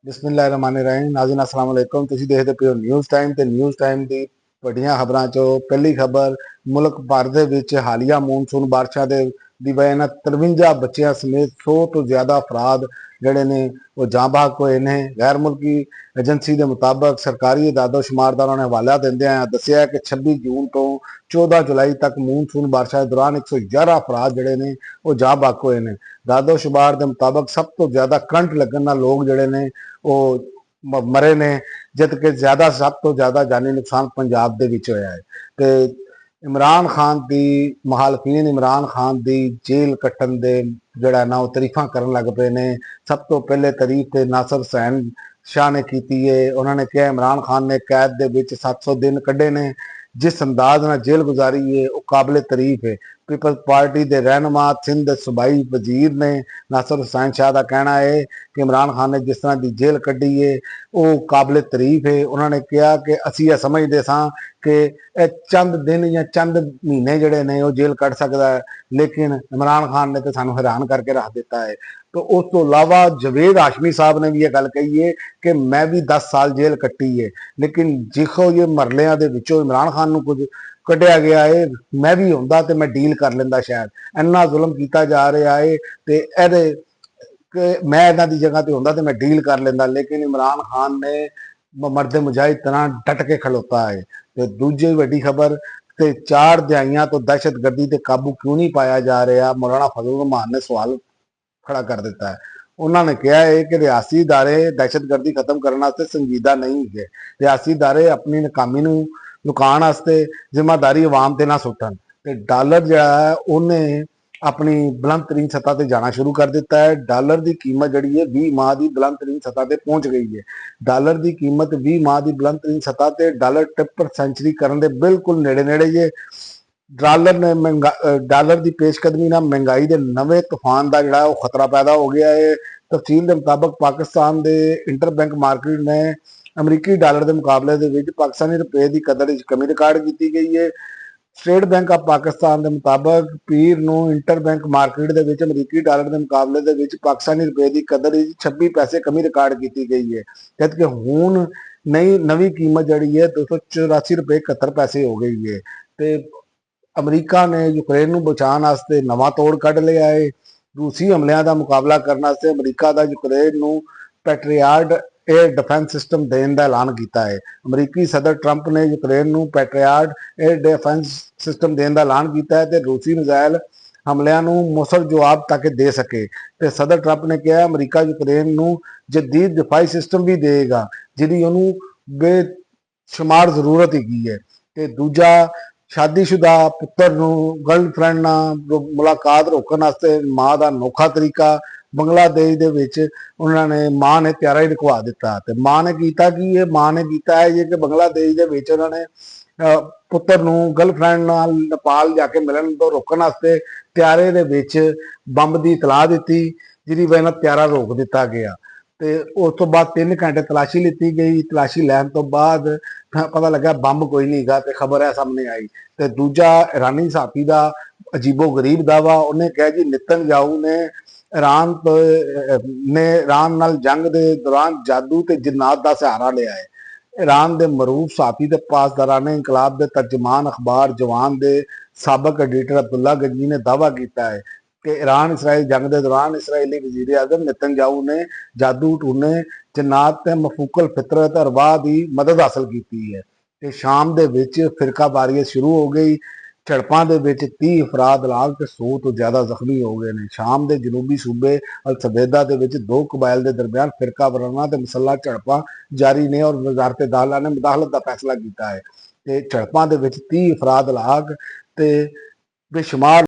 ਬਿਸਮਿਲ੍ਲਾਹਿਰਰਹਿਮਾनिर्रहीम नाज़रीन अस्सलाम वालेकुम। ਤੁਸੀਂ ਦੇਖਦੇ ਪਏ ਹੋ ਨਿਊਜ਼ ਟਾਈਮ ਤੇ ਨਿਊਜ਼ ਟਾਈਮ ਦੀ ਵੱਡੀਆਂ ਖਬਰਾਂ ਚੋਂ ਪਹਿਲੀ ਖਬਰ ਮੁਲਕ ਭਰ ਦੇ ਵਿੱਚ ਹਾਲੀਆ ਮੌਨਸੂਨ ਬਾਰਿਸ਼ਾਂ ਦੀ ਵਜ੍ਹਾ ਨਾਲ 53 ਬੱਚਿਆਂ ਸਮੇਤ 100 ਤੋਂ ਜ਼ਿਆਦਾ ਅਫਰਾਦ ਜਿਹੜੇ ਨੇ ਉਹ ਜਾਂ ਬਹਕ ਹੋਏ ਨੇ। ਗੈਰ ਮੁਲਕੀ ਏਜੰਸੀ ਦੇ ਮੁਤਾਬਕ ਸਰਕਾਰੀ ਦਾਦੋ-ਸ਼ੁਮਾਰ ਦਾ ਉਹਨਾਂ ਨੇ ਹਵਾਲਾ ਦਿੰਦਿਆਂ ਦੱਸਿਆ ਕਿ 26 ਜੂਨ ਤੋਂ 14 ਜੁਲਾਈ ਤੱਕ ਮੌਨਸੂਨ ਬਾਰਿਸ਼ਾਂ ਦੇ ਦੌਰਾਨ 111 ਅਫਰਾਦ ਜਿਹੜੇ ਨੇ ਉਹ ਜਾਂ ਬਹਕ ਹੋਏ ਨੇ। ਦਾਦੋ-ਸ਼ੁਮਾਰ ਦੇ ਮੁਤਾਬਕ ਸਭ ਤੋਂ ਜ਼ਿਆਦਾ ਕਰੰਟ ਲੱਗਣ ਨਾਲ ਲੋਕ ਜਿਹੜੇ ਨੇ ਉਹ ਮਰੇ ਨੇ, ਜਦ ਕਿ ਸਭ ਤੋਂ ਜ਼ਿਆਦਾ ਜਾਨੀ ਨੁਕਸਾਨ ਪੰਜਾਬ ਦੇ ਵਿੱਚ ਹੋਇਆ ਹੈ। ਤੇ ਇਮਰਾਨ ਖਾਨ ਦੀ ਮੁਖਾਲਫੀਨ ਇਮਰਾਨ ਖਾਨ ਦੀ ਜੇਲ੍ਹ ਕੱਟਣ ਦੇ ਜਿਹੜਾ ਨਾ ਉਹ ਤਾਰੀਫਾਂ ਕਰਨ ਲੱਗ ਪਏ ਨੇ। ਸਭ ਤੋਂ ਪਹਿਲੇ ਤਾਰੀਫ ਤੇ ਨਾਸਰ ਹੁਸੈਨ ਸ਼ਾਹ ਨੇ ਕੀਤੀ ਹੈ। ਉਹਨਾਂ ਨੇ ਕਿਹਾ ਇਮਰਾਨ ਖਾਨ ਨੇ ਕੈਦ ਦੇ ਵਿੱਚ 700 ਦਿਨ ਕੱਢੇ ਨੇ। ਜਿਸ ਅੰਦਾਜ਼ ਨਾਲ ਜੇਲ੍ਹ ਗੁਜ਼ਾਰੀ ਹੈ ਉਹ ਕਾਬਲੇ ਤਾਰੀਫ ਹੈ। ਪੀਪਲਜ਼ ਪਾਰਟੀ ਦੇ ਰਹਿਨੁਮਾ ਸਿੰਧ ਦੇ ਸੂਬਾਈ ਵਜ਼ੀਰ ਨੇ ਨਾਸਰ ਹੁਸੈਨ ਸ਼ਾਹ ਦਾ ਕਹਿਣਾ ਹੈ ਕਿ ਇਮਰਾਨ ਖਾਨ ਨੇ ਜਿਸ ਤਰ੍ਹਾਂ ਦੀ ਜੇਲ੍ਹ ਕੱਢੀ ਹੈ ਉਹ ਕਾਬਲੇ ਤਾਰੀਫ ਹੈ। ਉਹਨਾਂ ਨੇ ਕਿਹਾ ਕਿ ਅਸੀਂ ਇਹ ਸਮਝਦੇ ਸਾਂ ਕਿ ਇਹ ਚੰਦ ਦਿਨ ਜਾਂ ਚੰਦ ਮਹੀਨੇ ਜਿਹੜੇ ਨੇ ਉਹ ਜੇਲ੍ਹ ਕੱਢ ਸਕਦਾ ਹੈ, ਲੇਕਿਨ ਇਮਰਾਨ ਖਾਨ ਨੇ ਤਾਂ ਸਾਨੂੰ ਹੈਰਾਨ ਕਰਕੇ ਰੱਖ ਦਿੱਤਾ ਹੈ। तो उस तो अलावा जवेद हाशमी साहब ने भी ये गल कही है कि मैं भी 10 साल जेल कट्टी है, लेकिन जिखो ये मरलियां दे विचों इमरान खान नूं कुछ कढ़िया गया है, मैं भी हुंदा ते मैं डील कर लेंदा। शायद इन्ना जुल्म किया जा रहा है ते इहदे कि मैं इन्हां दी जगह ते हुंदा ते मैं डील कर लेंदा, लेकिन इमरान खान ने मर्द मुजाहिद तरह डट के खलोता है। ते दूजी वड्डी खबर ते 4 दिहाइयां तो दहशतगर्दी ते काबू क्यों नहीं पाया जा रहा, मौलाना फजल रहमान ने सवाल खड़ा कर दिता है। उन्होंने कहा है कि रियासी इदारे दहशतगर्दी खत्म करने वास्ते संजीदा नहीं है। रियासी इदारे अपनी नाकामी नूं लुकाउण वास्ते जिम्मेदारी अवाम ते ना सुट्टण ते डॉलर जिहड़ा है उन्हें अपनी बुलंद तरीन सतह ते जाना शुरू कर दिता है। डॉलर की कीमत जिहड़ी है 20 माह की बुलंद तरीन सतह ते पहुंच गई है। डॉलर की कीमत 20 माह की बुलंद तरीन सतह ते डॉलर ट्रिपल सेंचुरी करने के बिल्कुल नेड़े नेड़े जे। डॉलर की पेशकदमी ना महंगाई के नवे तूफान का जोड़ा खतरा पैदा हो गया है। तफसील के मुताबिक पाकिस्तान के इंटर बैंक मार्केट ने अमरीकी डॉलर के मुकाबले के पाकिस्तानी रुपए की कदर कमी रिकॉर्ड की गई है। स्टेट बैंक ऑफ पाकिस्तान के मुताबिक पीर नूं इंटर बैंक मार्केट के अमरीकी डॉलर के मुकाबले के पाकिस्तानी रुपए की कदर 26 पैसे कमी रिकॉर्ड की गई है, जबकि हुण नवी कीमत जी है 284 रुपए 71 पैसे हो गई है। तो अमरीका ने यूक्रेन को बचाने वास्ते नवा तोड़ कढ़ लिया है। रूसी हमलियां का मुकाबला करने वास्ते अमरीका का यूक्रेन को पैट्रियाट एयर डिफेंस सिस्टम देने का ऐलान किया है। अमरीकी सदर ट्रंप ने यूक्रेन को पैट्रियाट एयर डिफेंस सिस्टम देने का ऐलान किया है तो रूसी मिसाइल हमलियां मुसर जवाब तक दे सके। तो सदर ट्रंप ने कहा अमरीका यूक्रेन को जदीद दिफाई सिस्टम भी देगा जिहदी उन्होंने बेशुमार जरूरत हैगी है। तो दूजा शादीशुदा पुत्र गर्लफ्रेंड नाल मुलाकात रोकने वास्ते माँ का अनोखा तरीका बंगलादेश दे विच उन्होंने माँ ने त्यारा ही रुकवा दिता। तो माँ ने किया कि ये माँ ने किया है ये कि बंगलादेश दे विच उन्होंने पुत्र गर्लफ्रेंड नाल नेपाल जाके मिलन तो रोकने वास्ते त्यारे दे विच बंब की इतलाह दी, जिहदी वजह नाल त्यारा रोक दिता गया। तो उस तो बाद 3 घंटे तलाशी ली गई। तलाशी लैन तो बाद पता लगा बंब कोई नहीं गा, तो खबर है सामने आई। तो दूजा ईरानी साथी का अजीबो गरीब दावा, उन्हें कहा जी नेतन्याहू ने ईरान नाल जंग के दौरान जादू ते जिन्नात का सहारा लिया है। ईरान के मरूफ साथी ते पासदाराने इंकलाब के तर्जमान अखबार जवान के सबक एडिटर अब्दुल्ला गंजी ने दावा किया है कि ईरान इसराइल जंग के दौरान इसराइली वजीर आजम नेतन्याहू ने जादू टूने जिन्नात मफूकल फितरत अरवाह की मदद हासिल की है। तो शाम के विच फिरकावारीत शुरू हो गई। झड़पों के 30 अफराद लाग तो 100 तो ज़्यादा जख्मी हो गए हैं। शाम के जनूबी सूबे अल सवेदा के 2 कबाइल के दरमियान फिरका वराना तो मुसल्ला झड़पां जारी ने और वजारत दाखिला ने मुदाखलत का फैसला किया है। तो झड़पों के 30 अफराद लाग तो बेशुमार